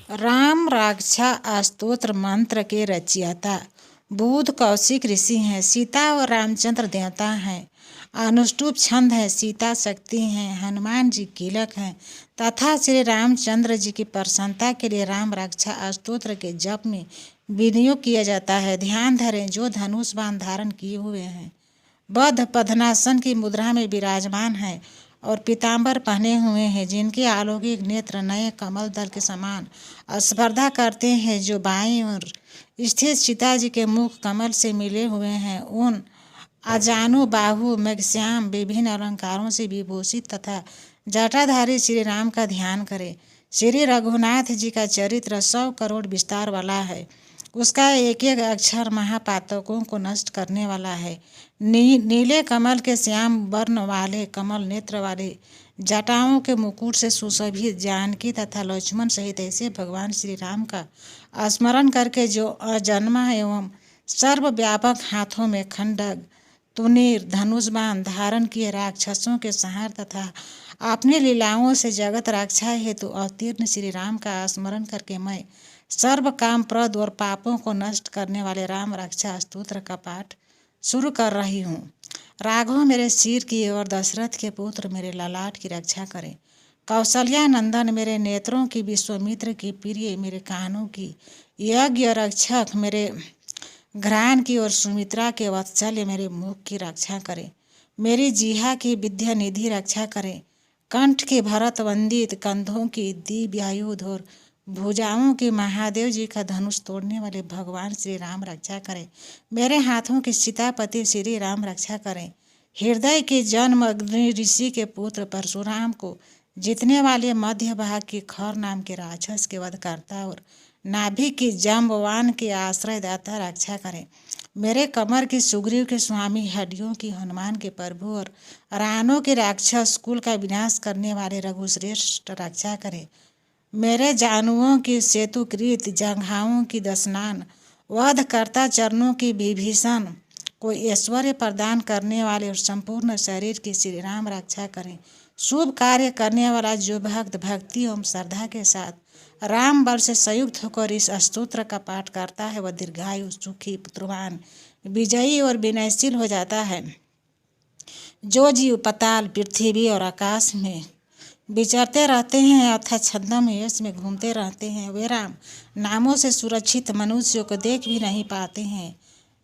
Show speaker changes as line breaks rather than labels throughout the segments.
राम रक्षा स्तोत्र मंत्र के रचयिता बुध कौशिक ऋषि हैं। सीता और रामचंद्र देवता हैं। अनुष्टुप छंद है। सीता शक्ति हैं। हनुमान जी कीलक हैं तथा श्री रामचंद्र जी की प्रसन्नता के लिए राम रक्षा स्तोत्र के जप में विनियोग किया जाता है। ध्यान धरें, जो धनुष बाण धारण किए हुए हैं, बद्ध पद्मासन की मुद्रा में विराजमान है और पीताम्बर पहने हुए हैं, जिनके अलौकिक नेत्र नए कमल दल के समान स्पर्धा करते हैं, जो बाईं ओर स्थित सीता जी के मुख कमल से मिले हुए हैं, उन अजानु बाहु मेघश्याम विभिन्न अलंकारों से विभूषित तथा जटाधारी श्री राम का ध्यान करें। श्री रघुनाथ जी का चरित्र 100 करोड़ विस्तार वाला है। उसका एक एक अक्षर महापातकों को नष्ट करने वाला है। नीले कमल के श्याम वर्ण वाले कमल नेत्र वाले जटाओं के मुकुट से सुशोभित जानकी तथा लक्ष्मण सहित ऐसे भगवान श्री राम का स्मरण करके जो अजन्मा एवं सर्वव्यापक हाथों में खंडक तुनीर धनुष बाण धारण किए राक्षसों के संहार तथा अपनी लीलाओं से जगत रक्षा हेतु अवतीर्ण श्री राम का स्मरण करके मैं सर्व काम प्रद और पापों को नष्ट करने वाले राम रक्षा स्तोत्र का पाठ शुरू कर रही हूँ। राघव मेरे सिर की और दशरथ के पुत्र मेरे ललाट की रक्षा करें। कौशल्या नंदन मेरे नेत्रों की, विश्वामित्र की प्रिय मेरे कानों की, यज्ञ रक्षक मेरे घ्राण की और सुमित्रा के वात्सल्य मेरे मुख की रक्षा करें। मेरी जीहा की विद्या निधि रक्षा करें। कंठ के भरत वंदित कंधों की दिव्यायुध और भुजाओं के महादेव जी का धनुष तोड़ने वाले भगवान श्री राम रक्षा करें। मेरे हाथों के सीतापति श्री राम रक्षा करें। हृदय के जन्म अग्नि ऋषि के पुत्र परशुराम को जीतने वाले मध्य भाग की खर नाम के राक्षस के वध करता और नाभि की जाम्बवान के आश्रय दाता रक्षा करें। मेरे कमर की सुग्रीव के स्वामी, हड्डियों की हनुमान के प्रभु और रानों के राक्षस कुल का विनाश करने वाले रघुश्रेष्ठ रक्षा करें। मेरे जानुओं की सेतुकृत जंघाओं की दशनान वध करता चरणों की विभीषण को ऐश्वर्य प्रदान करने वाले और संपूर्ण शरीर की श्री राम रक्षा करें। शुभ कार्य करने वाला जो भक्त भक्ति एवं श्रद्धा के साथ राम बल से संयुक्त होकर इस स्तोत्र का पाठ करता है, वह दीर्घायु, सुखी, पुत्रवान, विजयी और विनयशील हो जाता है। जो जीव पताल, पृथ्वी और आकाश में विचरते रहते हैं अर्थात छद्म यश में घूमते रहते हैं, वे राम नामों से सुरक्षित मनुष्यों को देख भी नहीं पाते हैं।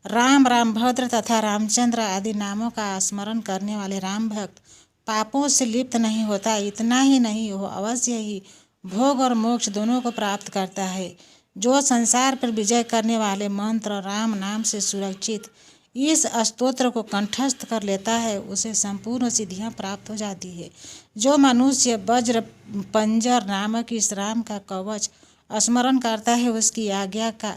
राम, रामभद्र तथा रामचंद्र आदि नामों का स्मरण करने वाले राम भक्त पापों से लिप्त नहीं होता। इतना ही नहीं, वो अवश्य ही भोग और मोक्ष दोनों को प्राप्त करता है। जो संसार पर विजय करने वाले मंत्र राम नाम से सुरक्षित इस स्तोत्र को कंठस्थ कर लेता है, उसे संपूर्ण सिद्धियां प्राप्त हो जाती है। जो मनुष्य वज्र पंजर नामक इस राम का कवच स्मरण करता है, उसकी आज्ञा का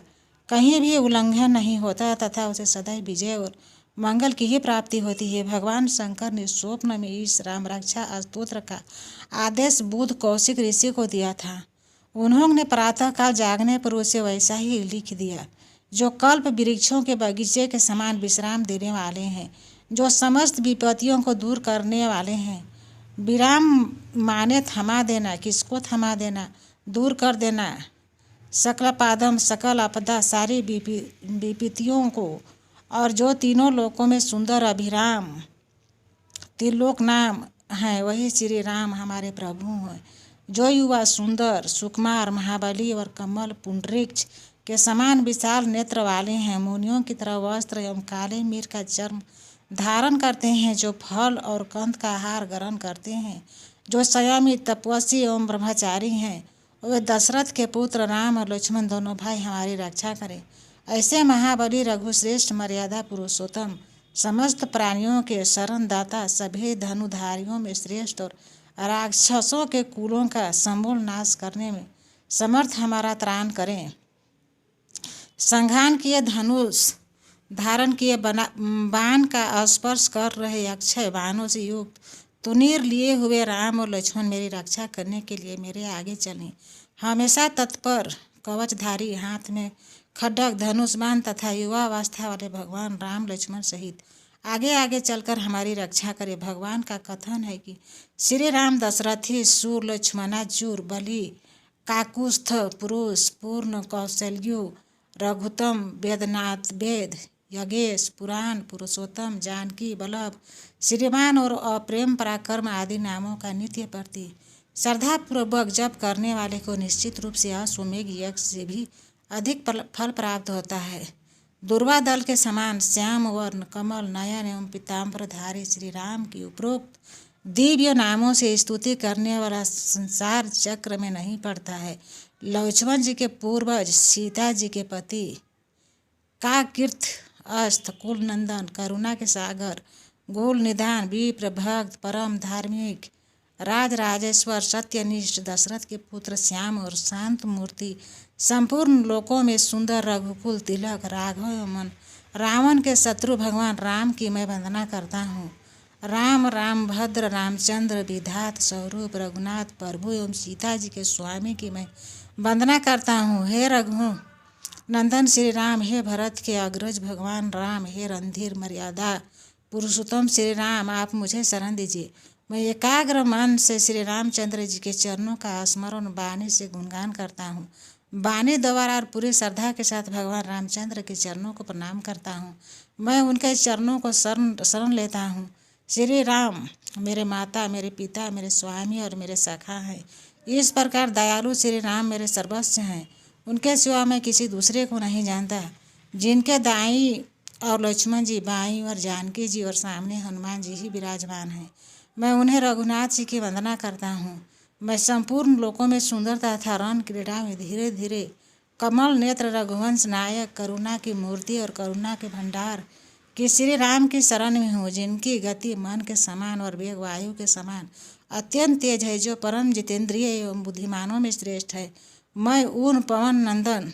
कहीं भी उल्लंघन नहीं होता तथा उसे सदैव विजय और मंगल की ही प्राप्ति होती है। भगवान शंकर ने स्वप्न में इस राम रक्षा स्तोत्र का आदेश बुध कौशिक ऋषि को दिया था। उन्होंने प्रातःकाल जागने पर उसे वैसा ही लिख दिया, जो कल्प वृक्षों के बगीचे के समान विश्राम देने वाले हैं, जो समस्त विपत्तियों को दूर करने वाले हैं। विराम माने थमा देना, किसको थमा देना, दूर कर देना, सकल पादम सकल आपदा सारी विपत्तियों को, और जो तीनों लोकों में सुंदर अभिराम त्रिलोक नाम है, वही श्री राम हमारे प्रभु हैं। जो युवा सुंदर, सुकुमार, महाबली और कमल पुंडरीक्ष के समान विशाल नेत्र वाले हैं, मुनियों की तरह वस्त्र एवं काले मीर का चर्म धारण करते हैं, जो फल और कंद का आहार ग्रहण करते हैं, जो संयमी, तपस्वी एवं ब्रह्मचारी हैं, वे दशरथ के पुत्र राम और लक्ष्मण दोनों भाई हमारी रक्षा करें। ऐसे महाबली रघुश्रेष्ठ मर्यादा पुरुषोत्तम, समस्त प्राणियों के शरणदाता, सभी धनुधारियों में श्रेष्ठ और राक्षसों के कुलों का समूल नाश करने में समर्थ हमारा त्राण करें। संघान किए धनुष धारण किए बाण का स्पर्श कर रहे अक्षय बाणों से युक्त तुनीर लिए हुए राम और लक्ष्मण मेरी रक्षा करने के लिए मेरे आगे चलें। हमेशा तत्पर कवचधारी, हाथ में खड्ग धनुष बाण तथा युवावस्था वाले भगवान राम लक्ष्मण सहित आगे आगे चलकर हमारी रक्षा करे। भगवान का कथन है कि श्री राम दशरथी सूर लक्ष्मणाचूर बलि काकुस्थ पुरुष पूर्ण कौशल्यो रघुतम वेदनाथ वेद यज्ञेश पुराण पुरुषोत्तम जानकी वल्लभ श्रीमान और अप्रेम पराक्रम आदि नामों का नित्य प्रति श्रद्धापूर्वक जप करने वाले को निश्चित रूप से अश्वमेघ यज्ञ से भी अधिक फल प्राप्त होता है। दुर्वा दल के समान श्याम वर्ण कमल नयन एवं पीताम्बरधारी श्री राम की उपरोक्त दिव्य नामों से स्तुति करने वाला संसार चक्र में नहीं पड़ता है। लक्ष्मण जी के पूर्वज सीता जी के पति का कीर्त अस्त कुल नंदन करुणा के सागर गोल निधान विप्र भक्त परम धार्मिक राज राजेश्वर सत्यनिष्ठ दशरथ के पुत्र श्याम और शांत मूर्ति संपूर्ण लोकों में सुंदर रघुकुल तिलक राघव एवं रावण के शत्रु भगवान राम की मैं वंदना करता हूँ। राम राम भद्र रामचंद्र विधात स्वरूप रघुनाथ प्रभु एवं सीता जी के स्वामी की मैं वंदना करता हूँ। हे रघु नंदन श्री राम, हे भरत के अग्रज भगवान राम, हे रणधीर मर्यादा पुरुषोत्तम श्री राम, आप मुझे शरण दीजिए। मैं एकाग्र मन से श्री रामचंद्र जी के चरणों का स्मरण वाणी से गुणगान करता हूँ। वाणी द्वारा और पूरी श्रद्धा के साथ भगवान रामचंद्र के चरणों को प्रणाम करता हूँ। मैं उनके चरणों को शरण लेता हूँ। श्री राम मेरे माता, मेरे पिता, मेरे स्वामी और मेरे सखा हैं। इस प्रकार दयालु श्री राम मेरे सर्वस्व हैं। उनके सिवा मैं किसी दूसरे को नहीं जानता। जिनके दाईं और लक्ष्मण जी, बाईं और जानकी जी और सामने हनुमान जी ही विराजमान हैं, मैं उन्हें रघुनाथ जी की वंदना करता हूँ। मैं संपूर्ण लोकों में सुंदरता तथा रण क्रीड़ा में धीरे धीरे कमल नेत्र रघुवंश नायक करुणा की मूर्ति और करुणा के भंडार कि श्री राम की शरण में हूँ, जिनकी गति मन के समान और वेग वायु के समान अत्यंत तेज है, जो परम जितेंद्रिय एवं बुद्धिमानों में श्रेष्ठ है। मैं उन पवन नंदन